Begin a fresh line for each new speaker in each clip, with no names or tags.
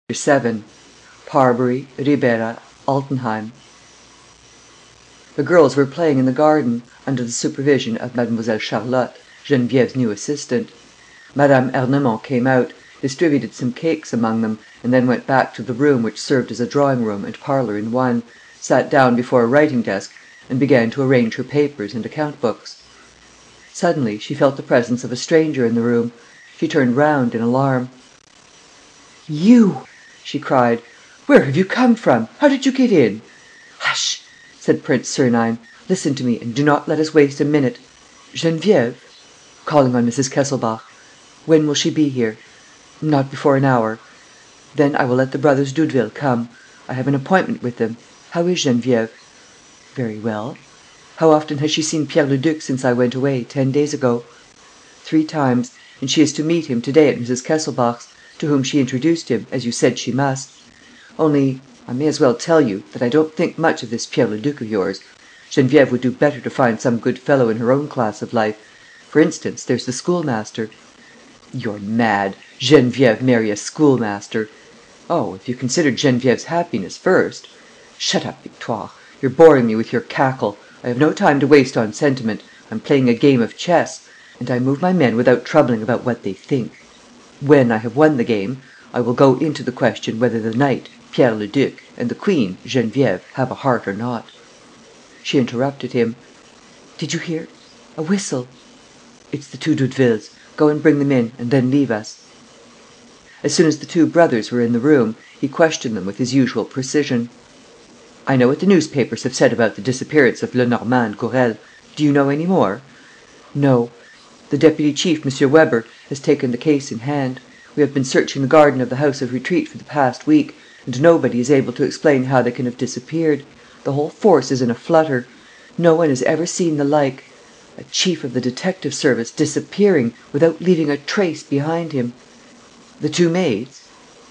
7. Parbury, Ribera, Altenheim. The girls were playing in the garden, under the supervision of Mademoiselle Charlotte, Geneviève's new assistant. Madame Ernemont came out, distributed some cakes among them, and then went back to the room which served as a drawing-room and parlour in one, sat down before a writing-desk, and began to arrange her papers and account-books. Suddenly she felt the presence of a stranger in the room. She turned round in alarm. "You!" she cried. "Where have you come from? How did you get in?" "Hush!" said Prince Sernine. "Listen to me and do not let us waste a minute. Geneviève?" "Calling on Mrs. Kesselbach." "When will she be here?" "Not before an hour." "Then I will let the brothers Doudeville come. I have an appointment with them. How is Geneviève?" "Very well." "How often has she seen Pierre Leduc since I went away, 10 days ago?" "3 times. And she is to meet him to day at Mrs. Kesselbach's, to whom she introduced him, as you said she must. Only, I may as well tell you that I don't think much of this Pierre Leduc of yours. Geneviève would do better to find some good fellow in her own class of life. For instance, there's the schoolmaster." "You're mad. Geneviève marry a schoolmaster!" "Oh, if you considered Geneviève's happiness first." "Shut up, Victoire. You're boring me with your cackle. I have no time to waste on sentiment. I'm playing a game of chess. And I move my men without troubling about what they think. When I have won the game, I will go into the question whether the knight, Pierre Leduc, and the queen, Geneviève, have a heart or not." She interrupted him. "Did you hear? A whistle. It's the 2 Doudevilles. Go and bring them in, and then leave us." As soon as the 2 brothers were in the room, he questioned them with his usual precision. "I know what the newspapers have said about the disappearance of Lenormand and Gourel. Do you know any more?" "No. The deputy chief, M. Weber, has taken the case in hand. We have been searching the garden of the House of Retreat for the past week, and nobody is able to explain how they can have disappeared. The whole force is in a flutter. No one has ever seen the like. A chief of the detective service disappearing without leaving a trace behind him. The 2 maids?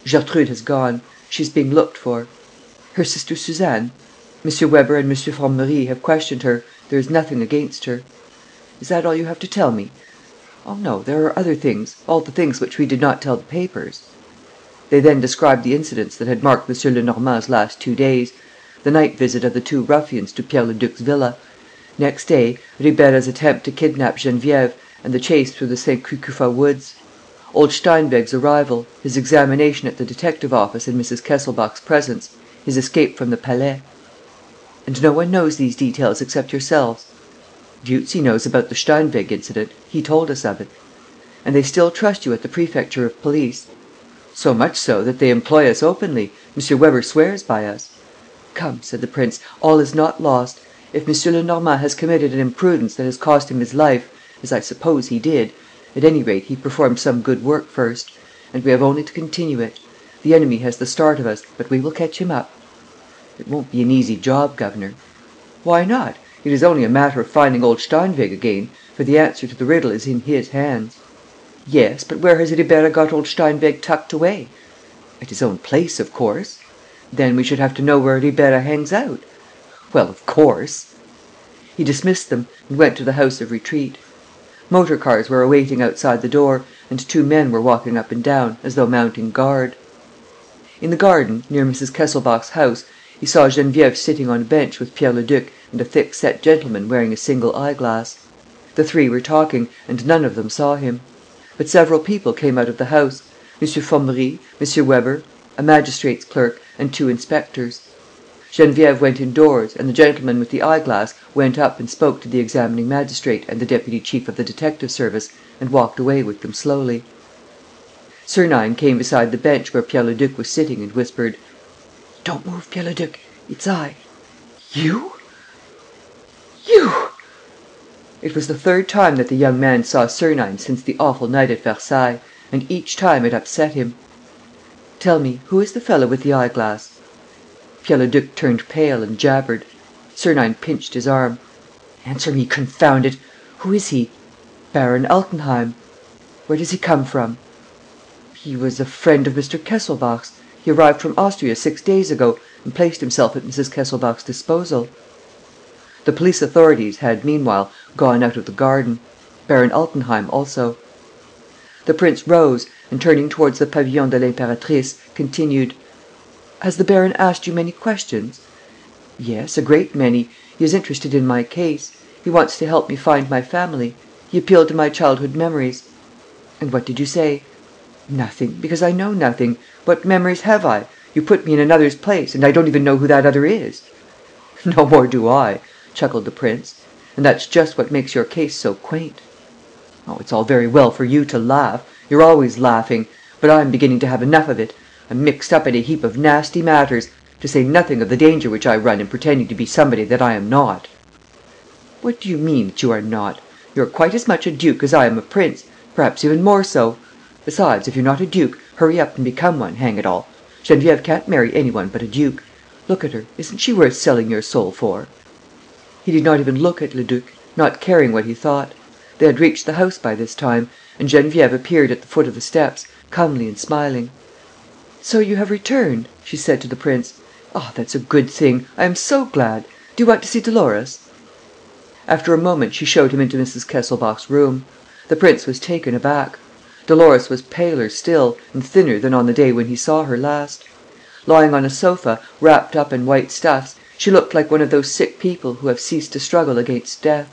Gertrude has gone. She is being looked for. Her sister Suzanne? M. Weber and M. Formerie have questioned her. There is nothing against her. Is that all you have to tell me? Oh, no, there are other things, all the things which we did not tell the papers." They then described the incidents that had marked M. Lenormand's last 2 days: the night visit of the 2 ruffians to Pierre Leduc's villa; next day, Ribera's attempt to kidnap Geneviève and the chase through the Saint Cucufa woods; old Steinweg's arrival, his examination at the detective office in Mrs. Kesselbach's presence, his escape from the Palais. "And no one knows these details except yourselves?" "Dieuzy knows about the Steinweg incident. He told us of it." "And they still trust you at the Prefecture of Police?" "So much so that they employ us openly. M. Weber swears by us." "Come," said the prince, "all is not lost. If M. Lenormand has committed an imprudence that has cost him his life, as I suppose he did, at any rate he performed some good work first. And we have only to continue it. The enemy has the start of us, but we will catch him up." "It won't be an easy job, governor." "Why not? It is only a matter of finding old Steinweg again, for the answer to the riddle is in his hands." "Yes, but where has Ribera got old Steinweg tucked away?" "At his own place, of course." "Then we should have to know where Ribera hangs out." "Well, of course." He dismissed them and went to the House of Retreat. Motor cars were awaiting outside the door, and 2 men were walking up and down, as though mounting guard. In the garden, near Mrs. Kesselbach's house, he saw Geneviève sitting on a bench with Pierre Leduc and a thick-set gentleman wearing a single eyeglass. The 3 were talking, and none of them saw him. But several people came out of the house: M. Formerie, M. Weber, a magistrate's clerk, and 2 inspectors. Geneviève went indoors, and the gentleman with the eyeglass went up and spoke to the examining magistrate and the deputy chief of the detective service, and walked away with them slowly. Sernine came beside the bench where Pierre Leduc was sitting and whispered: "Don't move, Pierre Leduc. It's I." "You? You?" It was the 3rd time that the young man saw Sernine since the awful night at Versailles, and each time it upset him. "Tell me, who is the fellow with the eyeglass?" Pierre Leduc turned pale and jabbered. Sernine pinched his arm. "Answer me, confound it! Who is he?" "Baron Altenheim." "Where does he come from?" "He was a friend of Mr. Kesselbach's. He arrived from Austria 6 days ago and placed himself at Mrs. Kesselbach's disposal." The police authorities had, meanwhile, gone out of the garden. Baron Altenheim also. The prince rose and, turning towards the Pavillon de l'Impératrice, continued: "Has the baron asked you many questions?" "Yes, a great many. He is interested in my case. He wants to help me find my family. He appealed to my childhood memories." "And what did you say?" "Nothing, because I know nothing. What memories have I? You put me in another's place, and I don't even know who that other is." "No more do I," chuckled the prince. "And that's just what makes your case so quaint." "Oh, it's all very well for you to laugh. You're always laughing. But I'm beginning to have enough of it. I'm mixed up in a heap of nasty matters, to say nothing of the danger which I run in pretending to be somebody that I am not." "What do you mean that you are not? You're quite as much a duke as I am a prince, perhaps even more so. Besides, if you're not a duke, hurry up and become one, hang it all. Geneviève can't marry any one but a duke. Look at her. Isn't she worth selling your soul for?" He did not even look at Leduc, not caring what he thought. They had reached the house by this time, and Geneviève appeared at the foot of the steps, comely and smiling. "So you have returned?" she said to the prince. "Ah, that's a good thing. I am so glad. Do you want to see Dolores?" After a moment she showed him into Mrs. Kesselbach's room. The prince was taken aback. Dolores was paler still, and thinner than on the day when he saw her last. Lying on a sofa, wrapped up in white stuffs, she looked like one of those sick people who have ceased to struggle against death.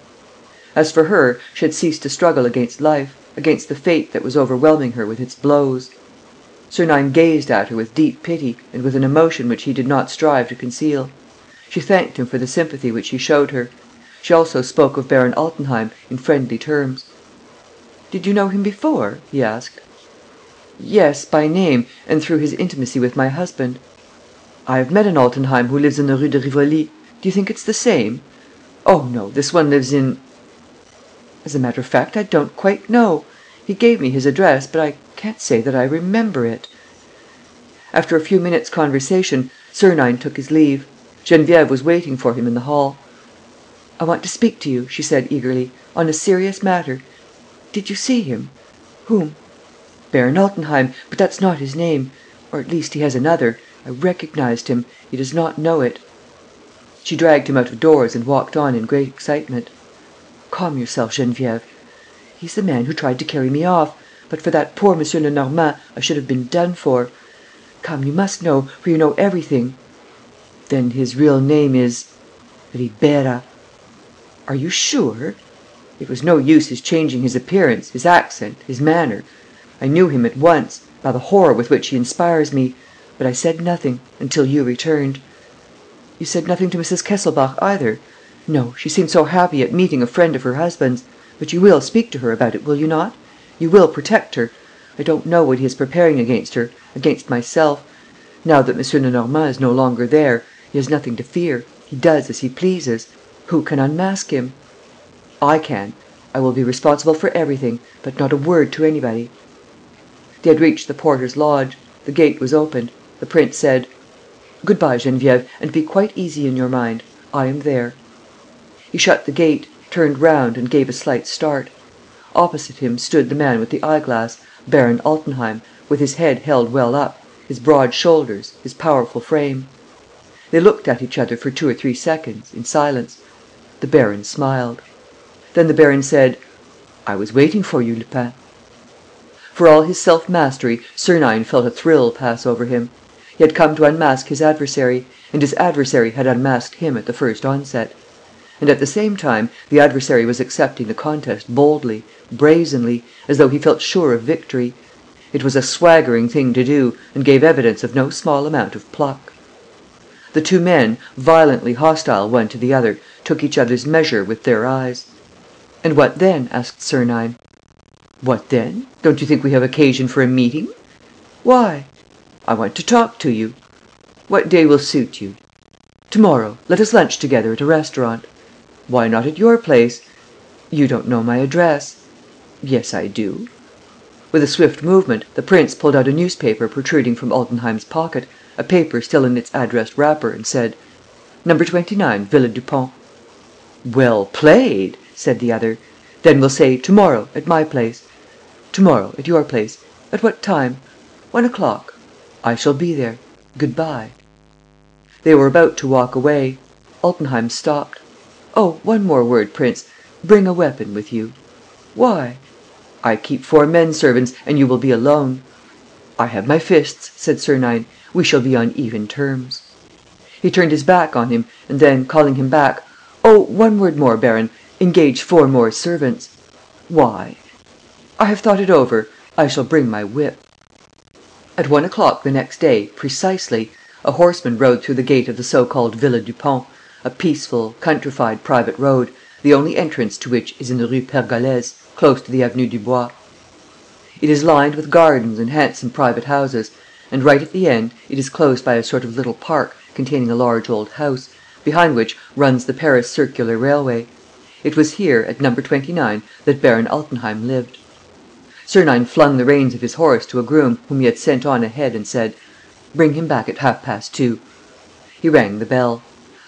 As for her, she had ceased to struggle against life, against the fate that was overwhelming her with its blows. Sernine gazed at her with deep pity and with an emotion which he did not strive to conceal. She thanked him for the sympathy which he showed her. She also spoke of Baron Altenheim in friendly terms. "Did you know him before?" he asked. "Yes, by name, and through his intimacy with my husband." "I have met an Altenheim who lives in the Rue de Rivoli. Do you think it's the same?" "Oh, no, this one lives in—" "As a matter of fact, I don't quite know. He gave me his address, but I can't say that I remember it." After a few minutes' conversation, Sernine took his leave. Geneviève was waiting for him in the hall. "I want to speak to you," she said eagerly, "on a serious matter. Did you see him?" "Whom?" "Baron Altenheim, but that's not his name. Or at least he has another. I recognized him. He does not know it." She dragged him out of doors and walked on in great excitement. "Calm yourself, Geneviève. He's the man who tried to carry me off. But for that poor Monsieur Lenormand, I should have been done for. Come, you must know, for you know everything." "Then his real name is—" "Ribeira." "Are you sure?" "It was no use his changing his appearance, his accent, his manner. I knew him at once, by the horror with which he inspires me. But I said nothing, until you returned." "You said nothing to Mrs. Kesselbach either?" "No, she seemed so happy at meeting a friend of her husband's. But you will speak to her about it, will you not? You will protect her? I don't know what he is preparing against her, against myself. Now that M. Lenormand is no longer there, he has nothing to fear. He does as he pleases. Who can unmask him?" "I can. I will be responsible for everything, but not a word to anybody." They had reached the porter's lodge. The gate was opened. The prince said: "Good-bye, Geneviève, and be quite easy in your mind. I am there." He shut the gate, turned round and gave a slight start. Opposite him stood the man with the eyeglass, Baron Altenheim, with his head held well up, his broad shoulders, his powerful frame. They looked at each other for 2 or 3 seconds, in silence. The baron smiled. Then the baron said: "I was waiting for you, Lupin." For all his self-mastery, Sernine felt a thrill pass over him. He had come to unmask his adversary, and his adversary had unmasked him at the first onset. And at the same time, the adversary was accepting the contest boldly, brazenly, as though he felt sure of victory. It was a swaggering thing to do, and gave evidence of no small amount of pluck. The two men, violently hostile one to the other, took each other's measure with their eyes. "And what then?" asked Sernine. "What then? Don't you think we have occasion for a meeting?" "Why?" "I want to talk to you." "What day will suit you?" "To-morrow. Let us lunch together at a restaurant." "Why not at your place?" "You don't know my address." "Yes, I do." With a swift movement, the prince pulled out a newspaper protruding from Altenheim's pocket, a paper still in its addressed wrapper, and said: "No. 29, Villa Dupont." "Well played!" said the other. "Then we'll say to-morrow, at my place." "To-morrow, at your place. At what time?" 1 o'clock. "I shall be there. Good-bye." They were about to walk away. Altenheim stopped. "Oh, one more word, Prince. Bring a weapon with you." "Why?" "I keep 4 men servants, and you will be alone." I have my fists, said Sernine. We shall be on even terms. He turned his back on him, and then, calling him back, Oh, one word more, Baron. Engage 4 more servants. Why? I have thought it over. I shall bring my whip. At 1 o'clock the next day, precisely, a horseman rode through the gate of the so-called Villa du Pont, a peaceful, countrified private road, the only entrance to which is in the Rue Pergolèse, close to the Avenue du Bois. It is lined with gardens and handsome private houses, and right at the end it is closed by a sort of little park containing a large old house, behind which runs the Paris Circular Railway. It was here, at number 29, that Baron Altenheim lived. Sernine flung the reins of his horse to a groom whom he had sent on ahead and said, "Bring him back at 2:30. He rang the bell.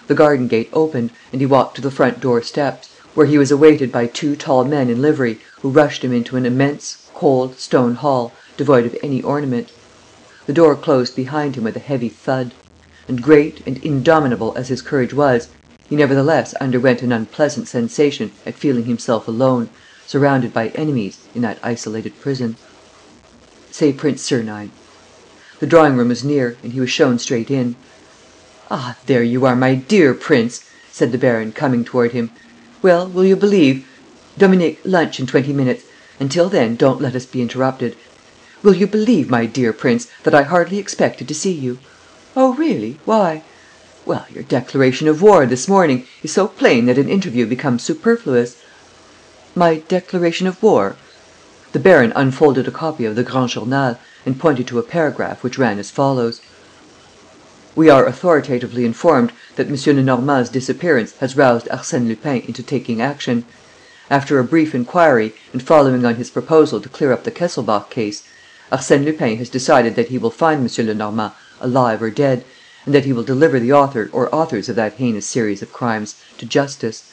The garden gate opened, and he walked to the front door steps, where he was awaited by 2 tall men in livery, who rushed him into an immense, cold, stone hall, devoid of any ornament. The door closed behind him with a heavy thud, and great and indomitable as his courage was, he nevertheless underwent an unpleasant sensation at feeling himself alone, surrounded by enemies, in that isolated prison. Say Prince Sernine. The drawing-room was near, and he was shown straight in. "Ah, there you are, my dear prince," said the baron, coming toward him. "Well, will you believe? Dominique, lunch in 20 minutes. Until then, don't let us be interrupted. Will you believe, my dear prince, that I hardly expected to see you?" "Oh, really? Why?" "Well, your declaration of war this morning is so plain that an interview becomes superfluous." "My declaration of war?" The baron unfolded a copy of the Grand Journal and pointed to a paragraph which ran as follows: "We are authoritatively informed that M. Lenormand's disappearance has roused Arsène Lupin into taking action. After a brief inquiry, and following on his proposal to clear up the Kesselbach case, Arsène Lupin has decided that he will find M. Lenormand, alive or dead, and that he will deliver the author or authors of that heinous series of crimes to justice."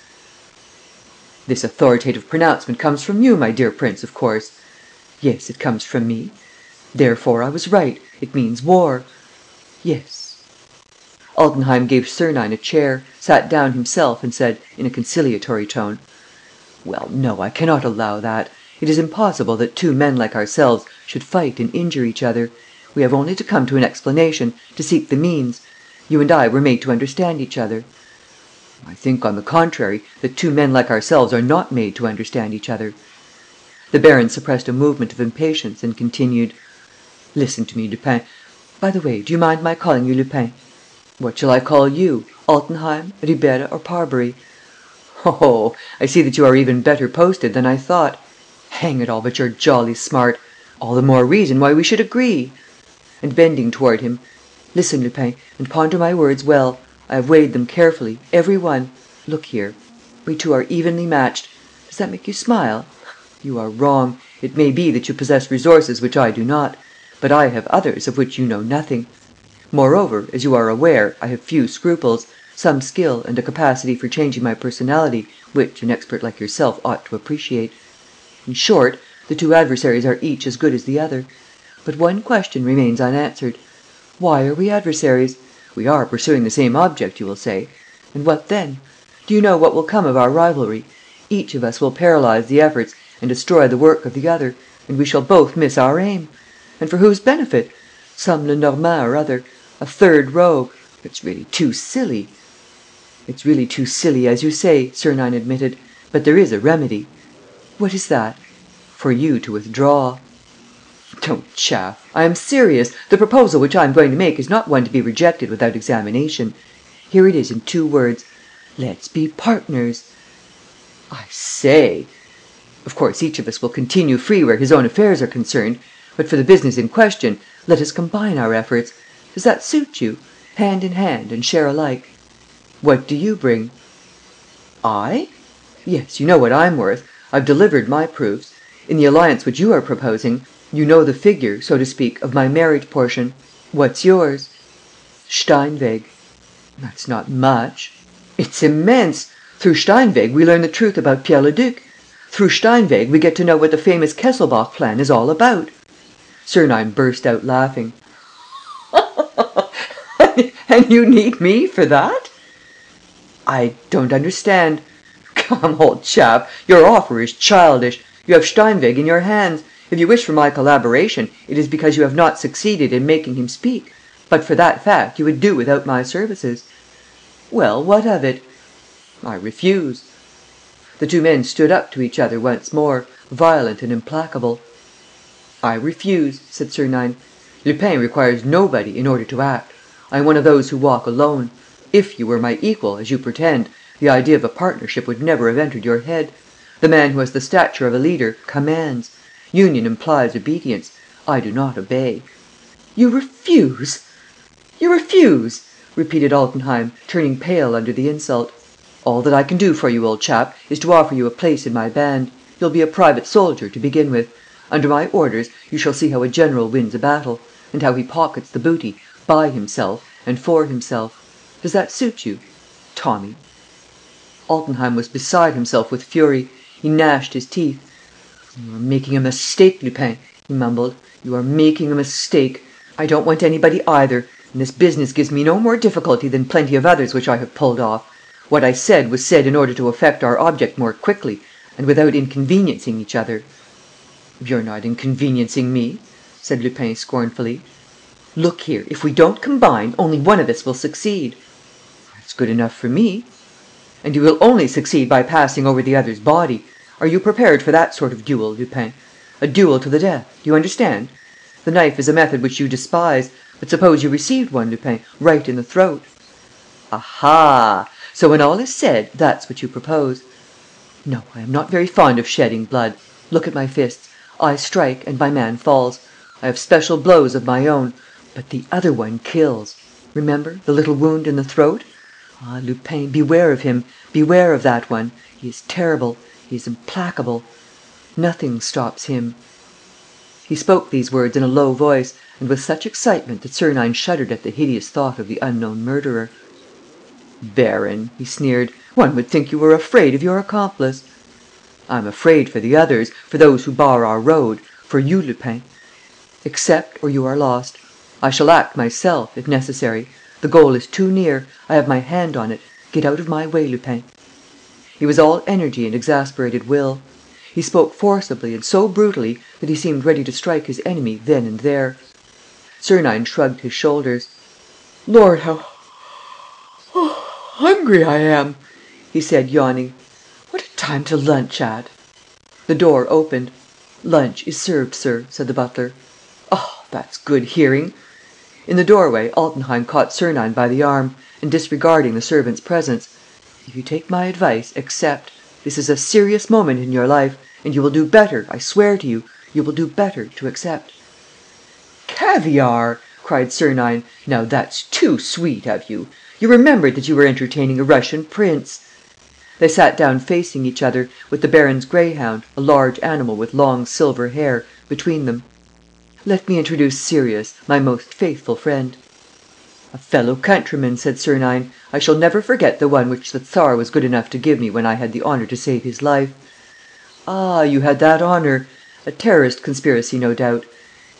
"This authoritative pronouncement comes from you, my dear prince, of course." "Yes, it comes from me." "Therefore I was right. It means war." "Yes." Altenheim gave Sernine a chair, sat down himself, and said, in a conciliatory tone: "Well, no, I cannot allow that. It is impossible that 2 men like ourselves should fight and injure each other. We have only to come to an explanation, to seek the means. You and I were made to understand each other." "I think, on the contrary, that 2 men like ourselves are not made to understand each other." The baron suppressed a movement of impatience and continued: "Listen to me, Lupin. By the way, do you mind my calling you Lupin? What shall I call you? Altenheim, Ribera, or Parbury?" "Oh, I see that you are even better posted than I thought. Hang it all, but you're jolly smart. All the more reason why we should agree." And bending toward him: "Listen, Lupin, and ponder my words well. I have weighed them carefully, every one. Look here. We 2 are evenly matched. Does that make you smile? You are wrong. It may be that you possess resources which I do not, but I have others of which you know nothing. Moreover, as you are aware, I have few scruples, some skill, and a capacity for changing my personality which an expert like yourself ought to appreciate. In short, the 2 adversaries are each as good as the other. But one question remains unanswered. Why are we adversaries? We are pursuing the same object, you will say. And what then? Do you know what will come of our rivalry? Each of us will paralyze the efforts and destroy the work of the other, and we shall both miss our aim. And for whose benefit? Some Lenormand or other, a third rogue. It's really too silly." "It's really too silly, as you say," Sernine admitted. "But there is a remedy." "What is that?" "For you to withdraw." "Don't chaff. I am serious. The proposal which I am going to make is not one to be rejected without examination. Here it is in 2 words. Let's be partners." "I say!" "Of course, each of us will continue free where his own affairs are concerned. But for the business in question, let us combine our efforts. Does that suit you? Hand in hand and share alike. What do you bring?" "I?" "Yes, you know what I'm worth. I've delivered my proofs. In the alliance which you are proposing, you know the figure, so to speak, of my married portion. What's yours?" "Steinweg." "That's not much." "It's immense. Through Steinweg we learn the truth about Pierre Leduc. Through Steinweg we get to know what the famous Kesselbach plan is all about." Sernine burst out laughing. "And you need me for that?" "I don't understand." "Come, old chap, your offer is childish. You have Steinweg in your hands. If you wish for my collaboration, it is because you have not succeeded in making him speak. But for that fact, you would do without my services." "Well, what of it?" "I refuse." The two men stood up to each other once more, violent and implacable. "I refuse," said Sernine. "Lupin requires nobody in order to act. I am one of those who walk alone. If you were my equal, as you pretend, the idea of a partnership would never have entered your head. The man who has the stature of a leader commands. Union implies obedience. I do not obey." "You refuse? You refuse?" repeated Altenheim, turning pale under the insult. "All that I can do for you, old chap, is to offer you a place in my band. You'll be a private soldier, to begin with. Under my orders, you shall see how a general wins a battle, and how he pockets the booty, by himself and for himself. Does that suit you? Tommy." Altenheim was beside himself with fury. He gnashed his teeth. "You are making a mistake, Lupin," he mumbled. "You are making a mistake. I don't want anybody either, and this business gives me no more difficulty than plenty of others which I have pulled off. What I said was said in order to effect our object more quickly and without inconveniencing each other." "You're not inconveniencing me," said Lupin scornfully. "Look here, if we don't combine, only one of us will succeed." "That's good enough for me." "And you will only succeed by passing over the other's body. Are you prepared for that sort of duel, Lupin? A duel to the death, do you understand? The knife is a method which you despise, but suppose you received one, Lupin, right in the throat." "Aha! So when all is said, that's what you propose." "No, I am not very fond of shedding blood. Look at my fists. I strike and my man falls. I have special blows of my own. But the other one kills. Remember, the little wound in the throat? Ah, Lupin, beware of him. Beware of that one. He is terrible. He is implacable. Nothing stops him." He spoke these words in a low voice and with such excitement that Sernine shuddered at the hideous thought of the unknown murderer. "Baron," he sneered, "one would think you were afraid of your accomplice." "I'm afraid for the others, for those who bar our road, for you, Lupin. Accept or you are lost. I shall act myself, if necessary. The goal is too near. I have my hand on it. Get out of my way, Lupin." He was all energy and exasperated will. He spoke forcibly and so brutally that he seemed ready to strike his enemy then and there. Sernine shrugged his shoulders. "Lord, how hungry I am!" he said, yawning. "What a time to lunch at!" The door opened. "Lunch is served, sir," said the butler. "Oh, that's good hearing!" In the doorway, Altenheim caught Sernine by the arm and, disregarding the servant's presence: "If you take my advice, accept. This is a serious moment in your life, and you will do better, I swear to you, you will do better to accept." "Caviare!" cried Sernine. "Now that's too sweet of you. You remembered that you were entertaining a Russian prince." They sat down facing each other, with the baron's greyhound, a large animal with long silver hair, between them. "Let me introduce Sirius, my most faithful friend." "A fellow countryman," said Sernine. "I shall never forget the one which the Tsar was good enough to give me when I had the honour to save his life." "Ah, you had that honour! A terrorist conspiracy, no doubt."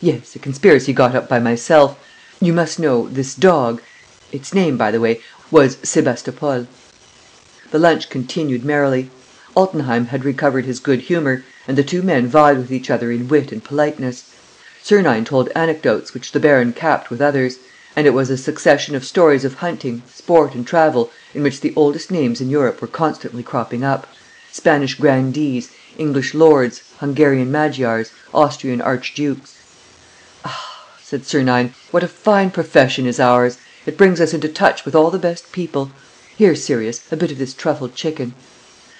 "Yes, a conspiracy got up by myself. You must know, this dog its name, by the way, was Sébastopol." The lunch continued merrily. Altenheim had recovered his good humour, and the two men vied with each other in wit and politeness. Sernine told anecdotes which the baron capped with others, and it was a succession of stories of hunting, sport and travel in which the oldest names in Europe were constantly cropping up: Spanish grandees, English lords, Hungarian Magyars, Austrian archdukes. "Ah," said Sernine, "what a fine profession is ours! It brings us into touch with all the best people. Here, Sirius, a bit of this truffled chicken."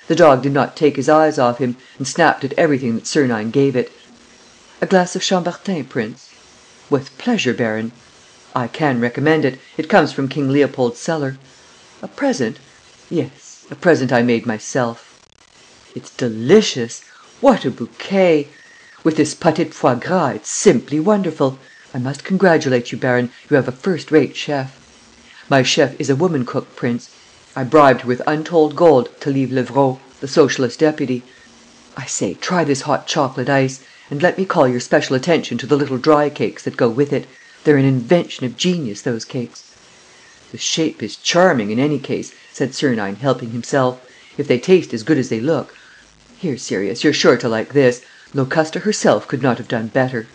The dog did not take his eyes off him, and snapped at everything that Sernine gave it. "A glass of Chambertin, Prince?" "With pleasure, Baron." "I can recommend it. It comes from King Leopold's cellar." "A present?" "Yes, a present I made myself." "It's delicious! What a bouquet! With this pâté de foie gras, it's simply wonderful. I must congratulate you, Baron. You have a first-rate chef." "My chef is a woman cook, Prince. I bribed her with untold gold to leave Levrault, the Socialist deputy. I say, try this hot chocolate ice, and let me call your special attention to the little dry cakes that go with it. They're an invention of genius, those cakes." "The shape is charming, in any case," said Sernine, helping himself, "if they taste as good as they look. Here, Sirius, you're sure to like this. Locusta herself could not have done better.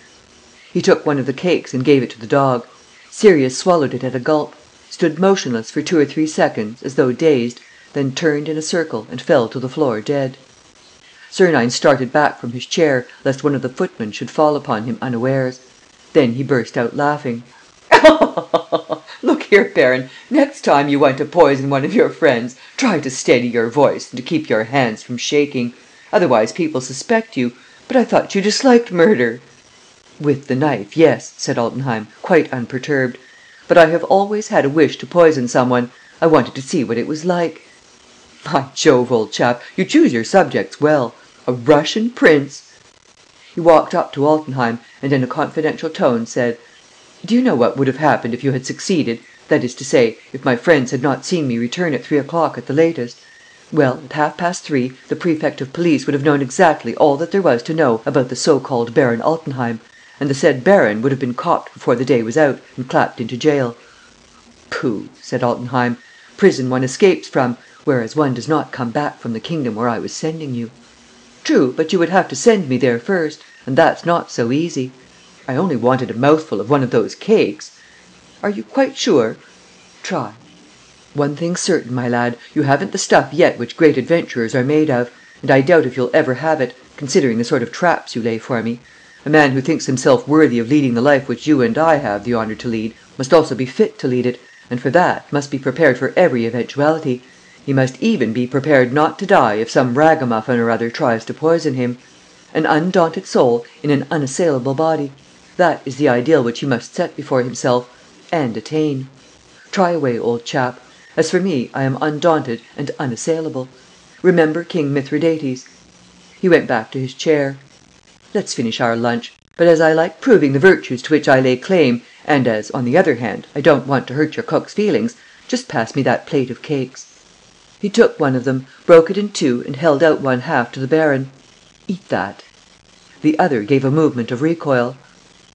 He took one of the cakes and gave it to the dog. Sirius swallowed it at a gulp, stood motionless for 2 or 3 seconds, as though dazed, then turned in a circle and fell to the floor dead. Sernine started back from his chair, lest one of the footmen should fall upon him unawares. Then he burst out laughing. "Look here, Baron, next time you want to poison one of your friends, try to steady your voice and to keep your hands from shaking. Otherwise people suspect you. But I thought you disliked murder." "With the knife, yes," said Altenheim, quite unperturbed. "But I have always had a wish to poison someone. I wanted to see what it was like." "By Jove, old chap, you choose your subjects well. A Russian prince!" He walked up to Altenheim and in a confidential tone said: "Do you know what would have happened if you had succeeded, that is to say, if my friends had not seen me return at 3 o'clock at the latest? Well, at 3:30, the Prefect of Police would have known exactly all that there was to know about the so-called Baron Altenheim, and the said baron would have been copped before the day was out and clapped into jail." "Pooh," said Altenheim. "Prison one escapes from, whereas one does not come back from the kingdom where I was sending you." "True, but you would have to send me there first, and that's not so easy. I only wanted a mouthful of one of those cakes." "Are you quite sure?" "Try." "One thing's certain, my lad, you haven't the stuff yet which great adventurers are made of, and I doubt if you'll ever have it, considering the sort of traps you lay for me. A man who thinks himself worthy of leading the life which you and I have the honour to lead must also be fit to lead it, and for that must be prepared for every eventuality. He must even be prepared not to die if some ragamuffin or other tries to poison him. An undaunted soul in an unassailable body, that is the ideal which he must set before himself and attain. Try away, old chap. As for me, I am undaunted and unassailable. Remember King Mithridates." He went back to his chair. "Let's finish our lunch. But as I like proving the virtues to which I lay claim, and as, on the other hand, I don't want to hurt your cook's feelings, just pass me that plate of cakes." He took one of them, broke it in 2 and held out one half to the baron. "Eat that." The other gave a movement of recoil.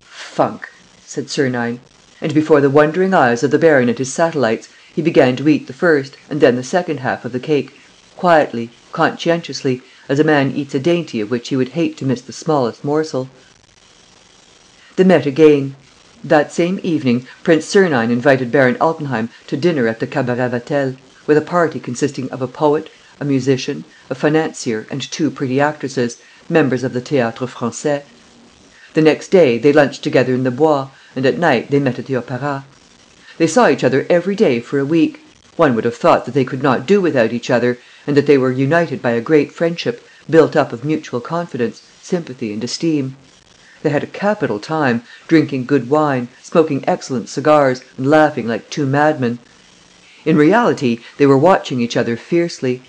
"Funk," said Sernine. And before the wondering eyes of the baron and his satellites, he began to eat the first and then the second half of the cake, quietly, conscientiously, as a man eats a dainty of which he would hate to miss the smallest morsel. They met again. That same evening, Prince Sernine invited Baron Altenheim to dinner at the Cabaret Vatel, with a party consisting of a poet, a musician, a financier and 2 pretty actresses, members of the Théâtre Français. The next day, they lunched together in the Bois, and at night they met at the Opéra. They saw each other every day for a week. One would have thought that they could not do without each other, and that they were united by a great friendship, built up of mutual confidence, sympathy and esteem. They had a capital time, drinking good wine, smoking excellent cigars, and laughing like 2 madmen. In reality, they were watching each other fiercely.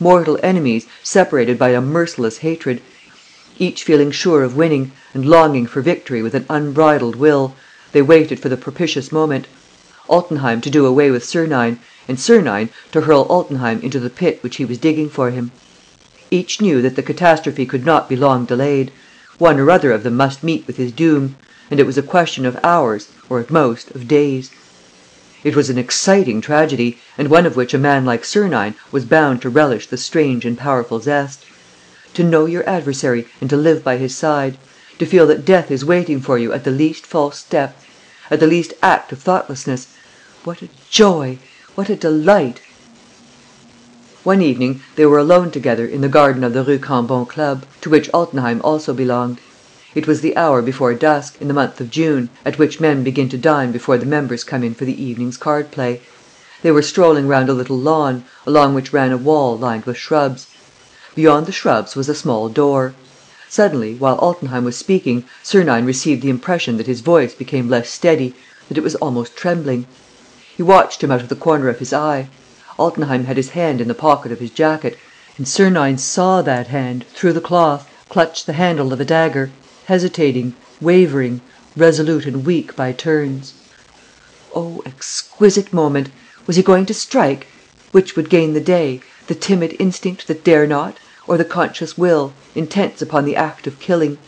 Mortal enemies, separated by a merciless hatred, each feeling sure of winning, and longing for victory with an unbridled will, they waited for the propitious moment. Altenheim to do away with Sernine, and Sernine to hurl Altenheim into the pit which he was digging for him. Each knew that the catastrophe could not be long delayed. One or other of them must meet with his doom, and it was a question of hours, or at most of days. It was an exciting tragedy, and one of which a man like Sernine was bound to relish the strange and powerful zest. To know your adversary and to live by his side, to feel that death is waiting for you at the least false step, at the least act of thoughtlessness, what a joy, what a delight! One evening they were alone together in the garden of the Rue Cambon Club, to which Altenheim also belonged. It was the hour before dusk, in the month of June, at which men begin to dine before the members come in for the evening's card play. They were strolling round a little lawn, along which ran a wall lined with shrubs. Beyond the shrubs was a small door. Suddenly, while Altenheim was speaking, Sernine received the impression that his voice became less steady, that it was almost trembling. He watched him out of the corner of his eye. Altenheim had his hand in the pocket of his jacket, and Sernine saw that hand, through the cloth, clutch the handle of a dagger, hesitating, wavering, resolute and weak by turns. Oh, exquisite moment! Was he going to strike? Which would gain the day, the timid instinct that dare not, or the conscious will, intense upon the act of killing?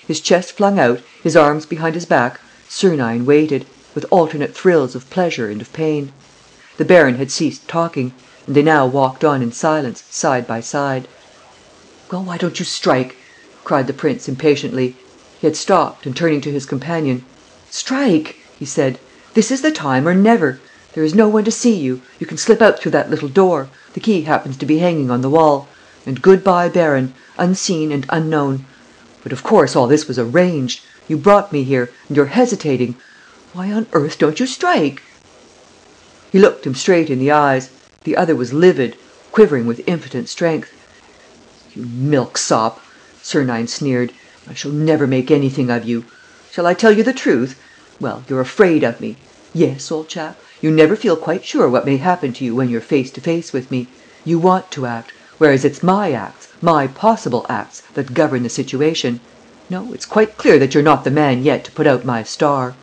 His chest flung out, his arms behind his back, Sernine waited, with alternate thrills of pleasure and of pain. The baron had ceased talking, and they now walked on in silence, side by side. "Well, why don't you strike?" cried the prince impatiently. He had stopped and, turning to his companion: "Strike!" he said. "This is the time or never. There is no one to see you. You can slip out through that little door. The key happens to be hanging on the wall. And good bye, baron, unseen and unknown. But of course all this was arranged. You brought me here, and you're hesitating. Why on earth don't you strike?" He looked him straight in the eyes. The other was livid, quivering with impotent strength. "You milksop!" Sernine sneered. "I shall never make anything of you. Shall I tell you the truth? Well, you're afraid of me. Yes, old chap, you never feel quite sure what may happen to you when you're face to face with me. You want to act, whereas it's my acts, my possible acts, that govern the situation. No, it's quite clear that you're not the man yet to put out my star."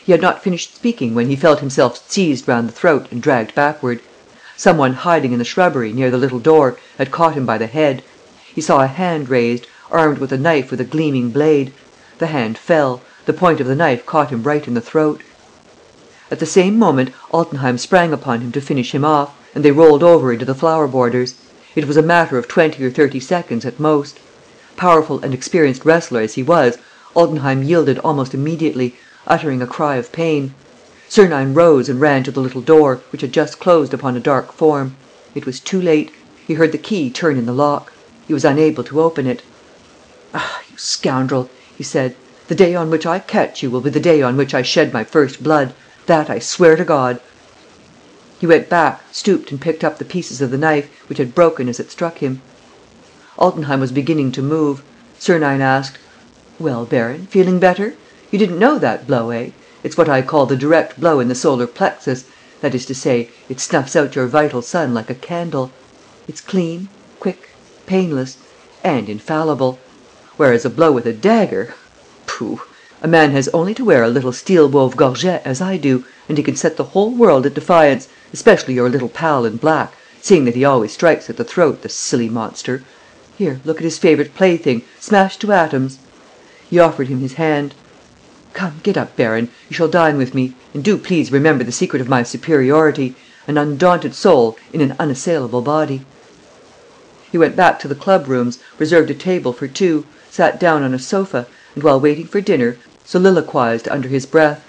He had not finished speaking when he felt himself seized round the throat and dragged backward. Some one hiding in the shrubbery near the little door had caught him by the head. He saw a hand raised, armed with a knife with a gleaming blade. The hand fell. The point of the knife caught him right in the throat. At the same moment, Altenheim sprang upon him to finish him off, and they rolled over into the flower borders. It was a matter of 20 or 30 seconds at most. Powerful and experienced wrestler as he was, Altenheim yielded almost immediately, uttering a cry of pain. Sernine rose and ran to the little door, which had just closed upon a dark form. It was too late. He heard the key turn in the lock. He was unable to open it. "Ah, you scoundrel!" he said. "The day on which I catch you will be the day on which I shed my first blood. That I swear to God." He went back, stooped and picked up the pieces of the knife, which had broken as it struck him. Altenheim was beginning to move. Sernine asked: "Well, baron, feeling better? You didn't know that blow, eh? It's what I call the direct blow in the solar plexus. That is to say, it snuffs out your vital sun like a candle. It's clean, quick, painless, and infallible. Whereas a blow with a dagger, pooh! A man has only to wear a little steel-wove gorget, as I do, and he can set the whole world at defiance, especially your little pal in black, seeing that he always strikes at the throat, the silly monster. Here, look at his favourite plaything, smashed to atoms." He offered him his hand. "Come, get up, baron. You shall dine with me, and do please remember the secret of my superiority, an undaunted soul in an unassailable body." He went back to the club rooms, reserved a table for two, sat down on a sofa, and while waiting for dinner, soliloquized under his breath: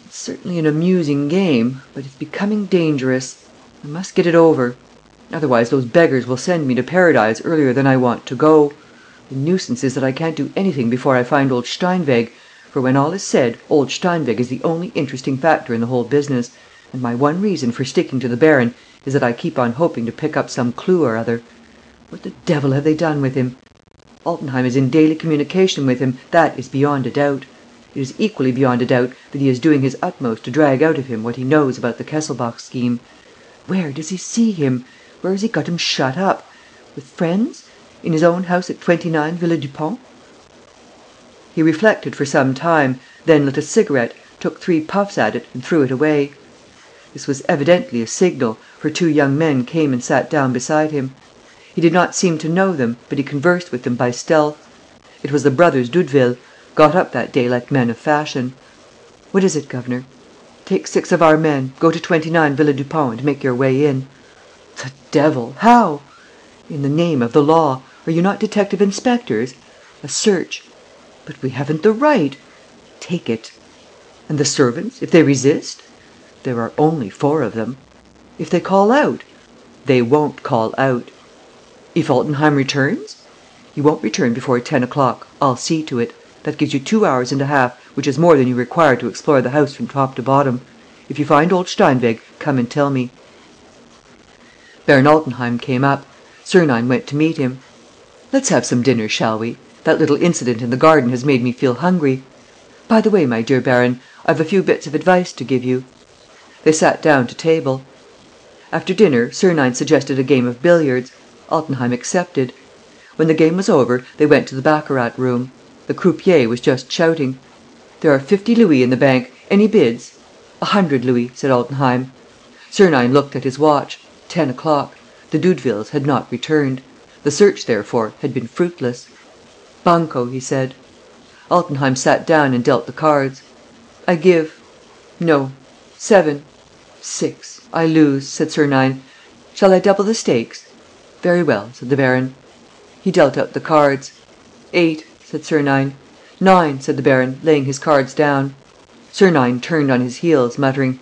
"It's certainly an amusing game, but it's becoming dangerous. I must get it over. Otherwise those beggars will send me to Paradise earlier than I want to go. The nuisance is that I can't do anything before I find old Steinweg, for when all is said, old Steinweg is the only interesting factor in the whole business, and my one reason for sticking to the baron is that I keep on hoping to pick up some clue or other. What the devil have they done with him? Altenheim is in daily communication with him, that is beyond a doubt. It is equally beyond a doubt that he is doing his utmost to drag out of him what he knows about the Kesselbach scheme. Where does he see him? Where has he got him shut up? With friends? In his own house at 29 Villa Dupont?" He reflected for some time, then lit a cigarette, took 3 puffs at it and threw it away. This was evidently a signal, for 2 young men came and sat down beside him. He did not seem to know them, but he conversed with them by stealth. It was the brothers Doudeville, got up that day like men of fashion. "What is it, governor?" "Take 6 of our men, go to 29 Villa Dupont and make your way in." "The devil! How?" "In the name of the law. Are you not detective inspectors? A search." "But we haven't the right." "Take it." "And the servants, if they resist?" "There are only 4 of them." "If they call out?" "They won't call out." "If Altenheim returns?" "He won't return before 10 o'clock. I'll see to it. That gives you 2 hours and a half, which is more than you require to explore the house from top to bottom. If you find old Steinweg, come and tell me." Baron Altenheim came up. Sernine went to meet him. "Let's have some dinner, shall we? That little incident in the garden has made me feel hungry. By the way, my dear baron, I've a few bits of advice to give you." They sat down to table. After dinner, Sernine suggested a game of billiards. Altenheim accepted. When the game was over, they went to the baccarat room. The croupier was just shouting: "There are 50 louis in the bank. Any bids?" 100 louis, said Altenheim. Sernine looked at his watch. 10 o'clock. The Doudevilles had not returned. The search, therefore, had been fruitless. "Banco," he said. Altenheim sat down and dealt the cards. "I give. No. 7. 6. I lose," said Sernine. "Shall I double the stakes?" "Very well," said the baron. He dealt out the cards. 8, said Sernine. 9, said the baron, laying his cards down. Sernine turned on his heels, muttering,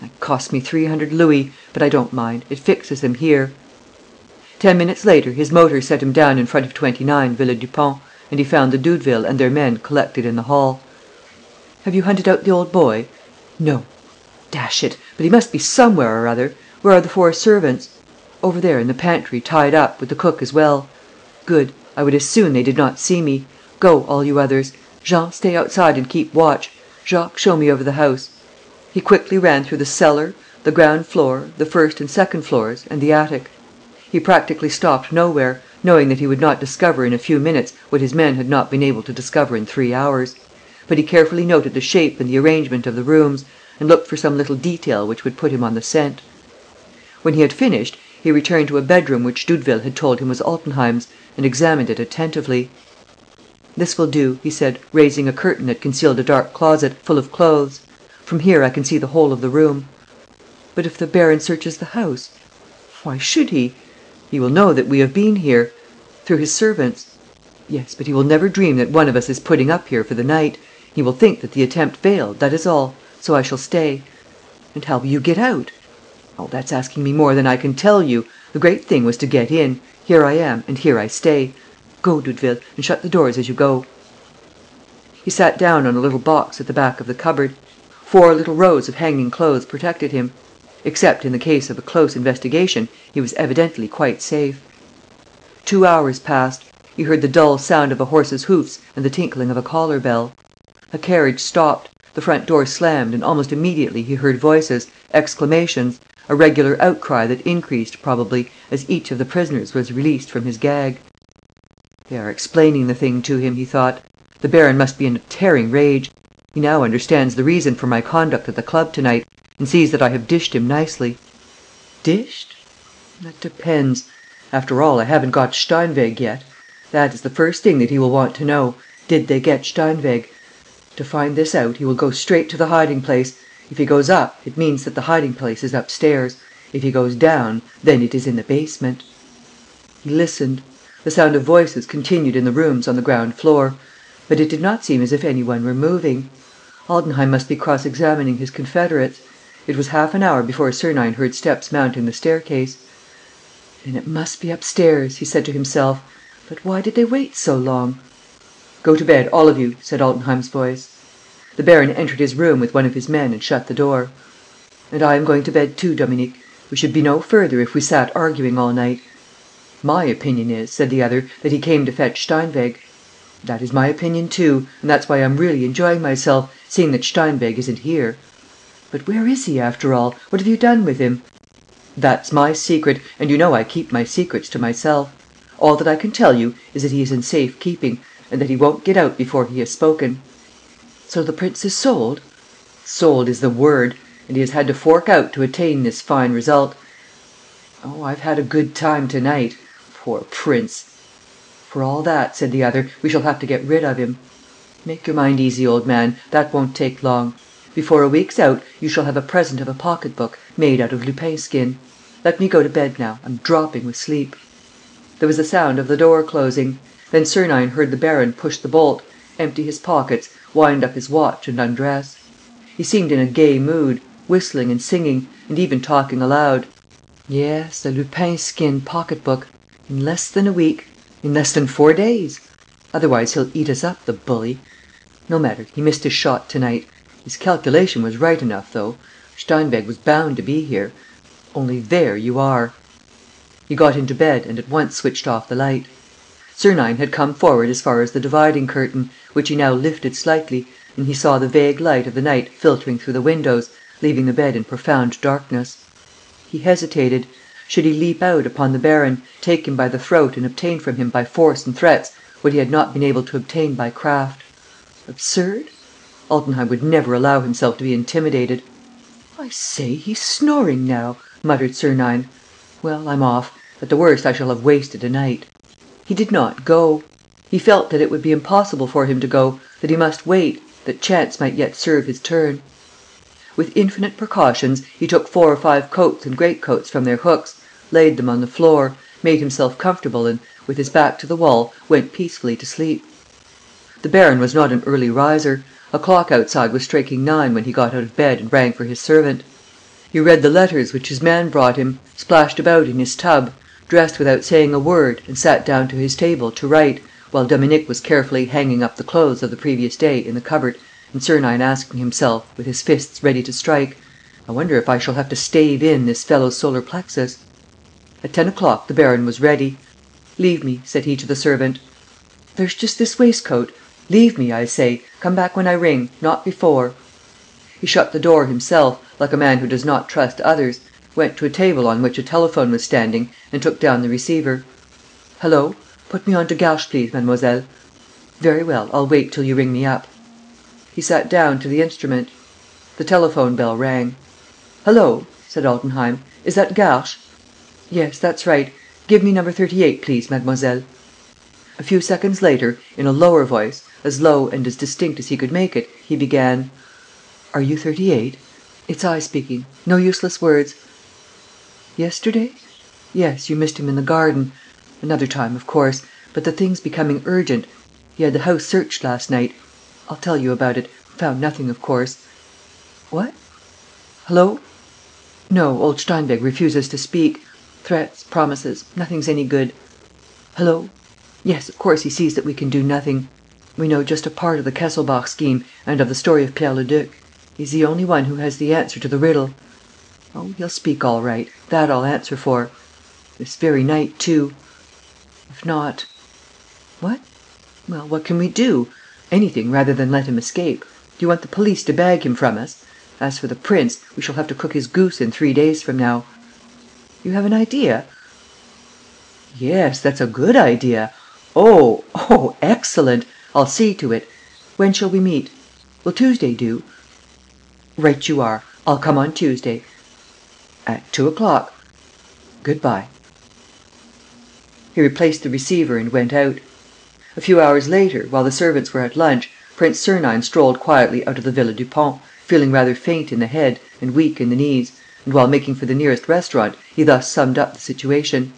"That cost me 300 louis, but I don't mind. It fixes him here." 10 minutes later, his motor set him down in front of 29 Villa Dupont, and he found the Doudevilles and their men collected in the hall. "Have you hunted out the old boy?" "No." "Dash it! But he must be somewhere or other. Where are the 4 servants?" "Over there in the pantry, tied up, with the cook as well." "Good. I would as soon they did not see me. Go, all you others. Jean, stay outside and keep watch. Jacques, show me over the house." He quickly ran through the cellar, the ground floor, the first and second floors, and the attic. He practically stopped nowhere, knowing that he would not discover in a few minutes what his men had not been able to discover in 3 hours. But he carefully noted the shape and the arrangement of the rooms, and looked for some little detail which would put him on the scent. When he had finished, he returned to a bedroom which Doudeville had told him was Altenheim's, and examined it attentively. "This will do," he said, raising a curtain that concealed a dark closet, full of clothes. "From here I can see the whole of the room." "But if the baron searches the house?" "Why should he?" "He will know that we have been here." "Through his servants." "Yes, but he will never dream that one of us is putting up here for the night. He will think that the attempt failed, that is all. So I shall stay." "And how will you get out?" "Oh, that's asking me more than I can tell you. The great thing was to get in. Here I am, and here I stay. Go, Doudeville, and shut the doors as you go." He sat down on a little box at the back of the cupboard. 4 little rows of hanging clothes protected him. Except in the case of a close investigation, he was evidently quite safe. 2 hours passed. He heard the dull sound of a horse's hoofs and the tinkling of a collar bell. A carriage stopped, the front door slammed, and almost immediately he heard voices, exclamations, a regular outcry that increased, probably, as each of the prisoners was released from his gag. "They are explaining the thing to him," he thought. "The baron must be in a tearing rage. He now understands the reason for my conduct at the club to night, and sees that I have dished him nicely." Dished? That depends. After all, I haven't got Steinweg yet. That is the first thing that he will want to know. Did they get Steinweg? To find this out, he will go straight to the hiding place. If he goes up, it means that the hiding place is upstairs. If he goes down, then it is in the basement. He listened. The sound of voices continued in the rooms on the ground floor, but it did not seem as if any one were moving. Altenheim must be cross-examining his confederates. It was half an hour before Sernine heard steps mounting the staircase. "Then it must be upstairs," he said to himself. "But why did they wait so long?" "Go to bed, all of you," said Altenheim's voice. The baron entered his room with one of his men and shut the door. "And I am going to bed too, Dominique. We should be no further if we sat arguing all night." "My opinion is," said the other, "that he came to fetch Steinweg." "That is my opinion too, and that's why I'm really enjoying myself, seeing that Steinweg isn't here." "But where is he, after all? What have you done with him?" "That's my secret, and you know I keep my secrets to myself. All that I can tell you is that he is in safe keeping, and that he won't get out before he has spoken." "So the prince is sold?" "Sold is the word, and he has had to fork out to attain this fine result. Oh, I've had a good time to night. Poor prince!" "For all that," said the other, "we shall have to get rid of him." "Make your mind easy, old man. That won't take long. Before a week's out, you shall have a present of a pocket-book made out of lupin skin. Let me go to bed now. I'm dropping with sleep." There was a sound of the door closing. Then Sernine heard the baron push the bolt, empty his pockets, wind up his watch and undress. He seemed in a gay mood, whistling and singing, and even talking aloud. Yes, a lupin skin pocket-book. In less than a week. In less than 4 days. Otherwise he'll eat us up, the bully. No matter, he missed his shot to night. His calculation was right enough, though. Steinweg was bound to be here. Only there you are. He got into bed and at once switched off the light. Sernine had come forward as far as the dividing curtain, which he now lifted slightly, and he saw the vague light of the night filtering through the windows, leaving the bed in profound darkness. He hesitated. Should he leap out upon the baron, take him by the throat and obtain from him by force and threats what he had not been able to obtain by craft? Absurd? Altenheim would never allow himself to be intimidated. "I say, he's snoring now," muttered Sernine. "Well, I'm off. At the worst, I shall have wasted a night." He did not go. He felt that it would be impossible for him to go, that he must wait, that chance might yet serve his turn. With infinite precautions, he took 4 or 5 coats and greatcoats from their hooks, laid them on the floor, made himself comfortable and, with his back to the wall, went peacefully to sleep. The baron was not an early riser. A clock outside was striking 9 when he got out of bed and rang for his servant. He read the letters which his man brought him, splashed about in his tub, dressed without saying a word, and sat down to his table to write, while Dominique was carefully hanging up the clothes of the previous day in the cupboard, and Sernine asking himself, with his fists ready to strike, "I wonder if I shall have to stave in this fellow's solar plexus?" At 10 o'clock the baron was ready. "Leave me," said he to the servant. "There's just this waistcoat. Leave me, I say. Come back when I ring, not before." He shut the door himself, like a man who does not trust others, went to a table on which a telephone was standing, and took down the receiver. "Hullo? Put me on to Garches, please, mademoiselle." "Very well, I'll wait till you ring me up." He sat down to the instrument. The telephone bell rang. "Hullo," said Altenheim. "Is that Garches?" "Yes, that's right. Give me number 38, please, mademoiselle." A few seconds later, in a lower voice, as low and as distinct as he could make it, he began: "Are you 38? It's I speaking. No useless words." "Yesterday? Yes, you missed him in the garden. Another time, of course. But the thing's becoming urgent. He had the house searched last night. I'll tell you about it. Found nothing, of course." "What? Hullo? No, old Steinweg refuses to speak. Threats, promises, nothing's any good. Hullo? Yes, of course he sees that we can do nothing. We know just a part of the Kesselbach scheme and of the story of Pierre Leduc. He's the only one who has the answer to the riddle. Oh, he'll speak all right. That I'll answer for. This very night, too. If not... What? Well, what can we do? Anything rather than let him escape. Do you want the police to bag him from us? As for the prince, we shall have to cook his goose in 3 days from now. You have an idea? Yes, that's a good idea. Oh, excellent. I'll see to it. When shall we meet? Will Tuesday do? Right you are. I'll come on Tuesday. At 2 o'clock. Goodbye. He replaced the receiver and went out. A few hours later, while the servants were at lunch, Prince Sernine strolled quietly out of the Villa Dupont, feeling rather faint in the head and weak in the knees, and while making for the nearest restaurant, he thus summed up the situation.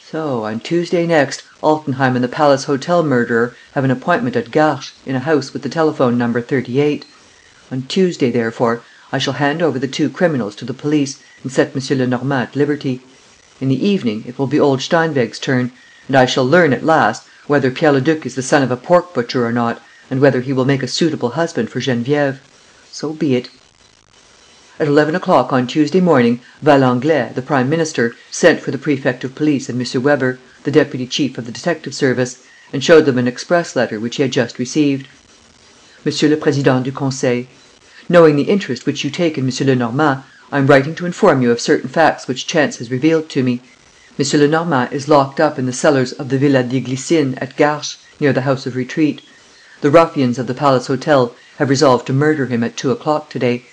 So, on Tuesday next, Altenheim and the Palace Hotel murderer have an appointment at Garches, in a house with the telephone number 38. On Tuesday, therefore, I shall hand over the 2 criminals to the police and set M. Lenormand at liberty. In the evening, it will be old Steinweg's turn, and I shall learn at last whether Pierre Leduc is the son of a pork butcher or not, and whether he will make a suitable husband for Geneviève. So be it. At 11 o'clock on Tuesday morning, Valenglay, the Prime Minister, sent for the Prefect of Police and M. Weber, the Deputy Chief of the Detective Service, and showed them an express letter which he had just received. Monsieur le Président du Conseil, knowing the interest which you take in M. Lenormand, I am writing to inform you of certain facts which chance has revealed to me. M. Lenormand is locked up in the cellars of the Villa des Glycines at Garches, near the House of Retreat. The ruffians of the Palace Hotel have resolved to murder him at 2 o'clock today.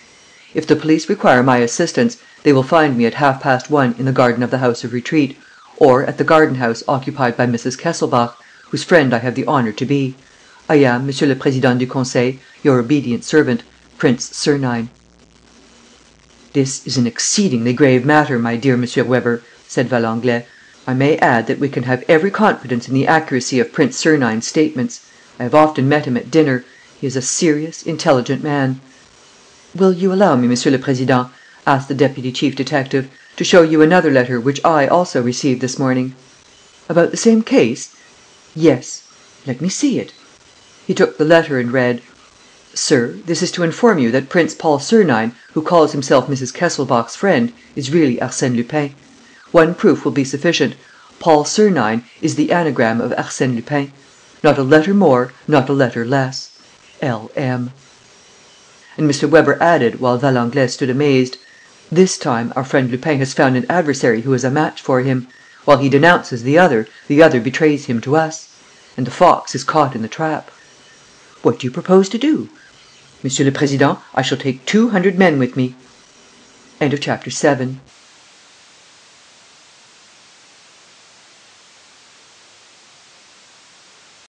If the police require my assistance, they will find me at 1:30 in the garden of the House of Retreat, or at the garden house occupied by Mrs. Kesselbach, whose friend I have the honour to be. I am, Monsieur le Président du Conseil, your obedient servant, Prince Sernine. "This is an exceedingly grave matter, my dear Monsieur Weber," said Valenglay. "I may add that we can have every confidence in the accuracy of Prince Sernine's statements. I have often met him at dinner. He is a serious, intelligent man." "Will you allow me, Monsieur le Président," asked the deputy chief detective, "to show you another letter which I also received this morning?" "About the same case?" "Yes." "Let me see it." He took the letter and read: "Sir, this is to inform you that Prince Paul Sernine, who calls himself Mrs. Kesselbach's friend, is really Arsène Lupin. One proof will be sufficient. Paul Sernine is the anagram of Arsène Lupin. Not a letter more, not a letter less. L.M." And M. Weber added, while Valenglay stood amazed, "This time our friend Lupin has found an adversary who is a match for him. While he denounces the other betrays him to us. And the fox is caught in the trap. What do you propose to do?" "Monsieur le Président, I shall take 200 men with me." Chapter 7